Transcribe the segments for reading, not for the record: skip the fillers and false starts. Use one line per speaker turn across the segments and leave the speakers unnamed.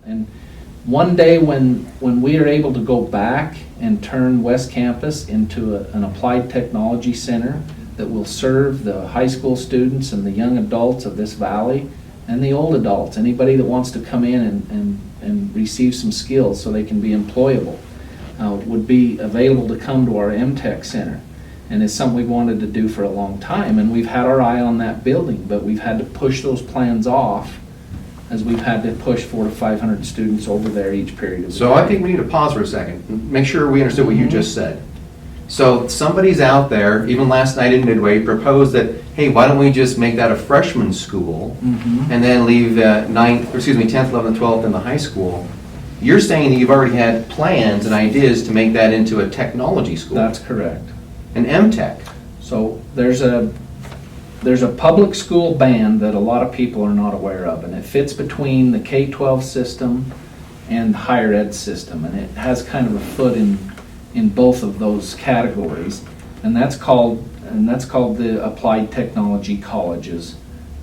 And one day when we are able to go back and turn West Campus into an applied technology center that will serve the high school students and the young adults of this valley and the old adults, anybody that wants to come in and receive some skills so they can be employable, would be available to come to our MTech Center. And it's something we've wanted to do for a long time, and we've had our eye on that building, but we've had to push those plans off as we've had to push 400 to 500 students over there each period of the
So
day.
I think we need to pause for a second, make sure we understood what you just said. So somebody's out there, even last night in Midway, proposed that, hey, why don't we just make that a freshman school and then leave 10th, 11th, 12th in the high school. You're saying that you've already had plans and ideas to make that into a technology school.
That's correct.
An MTech.
So there's a public school band that a lot of people are not aware of, and it fits between the K-12 system and the higher ed system, and it has kind of a foot in both of those categories, and that's called the Applied Technology Colleges,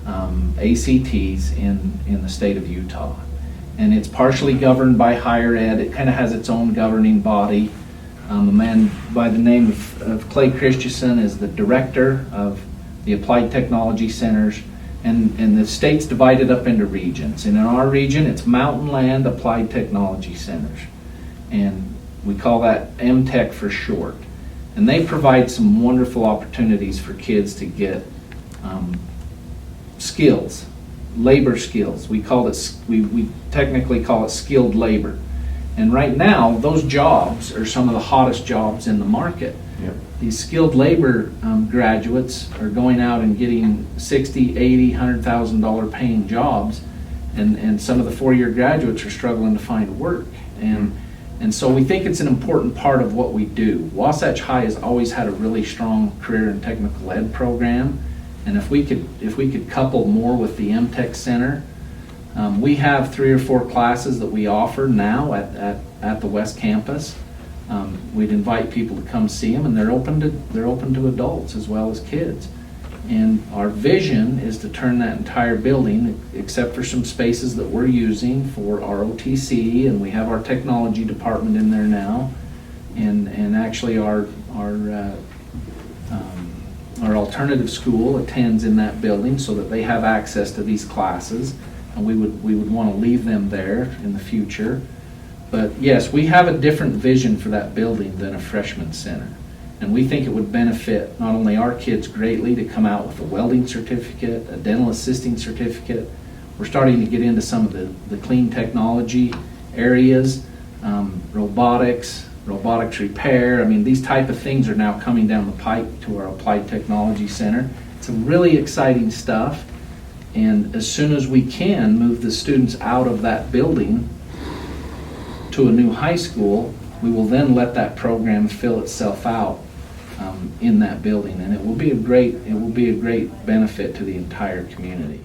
ACTs in the state of Utah. And it's partially governed by higher ed. It kind of has its own governing body. A man by the name of Clay Christensen is the director of the Applied Technology Centers, and the state's divided up into regions. And in our region, it's Mountain Land Applied Technology Centers, and we call that MTech for short. And they provide some wonderful opportunities for kids to get skills, labor skills. We technically call it skilled labor. And right now, those jobs are some of the hottest jobs in the market.
Yep.
These skilled labor graduates are going out and getting $60,000, $80,000, $100,000 paying jobs, and some of the four-year graduates are struggling to find work. And so we think it's an important part of what we do. Wasatch High has always had a really strong career and technical ed program, and if we could couple more with the MTech Center. We have 3 or 4 classes that we offer now at the West Campus. We'd invite people to come see them, and they're open to adults as well as kids. And our vision is to turn that entire building, except for some spaces that we're using for ROTC, and we have our technology department in there now, and actually our alternative school attends in that building so that they have access to these classes. And we would want to leave them there in the future. But yes, we have a different vision for that building than a freshman center. And we think it would benefit not only our kids greatly to come out with a welding certificate, a dental assisting certificate. We're starting to get into some of the clean technology areas, robotics repair. I mean, these type of things are now coming down the pipe to our Applied Technology Center. It's really exciting stuff. And as soon as we can move the students out of that building to a new high school, we will then let that program fill itself out in that building, and it will be a great benefit to the entire community.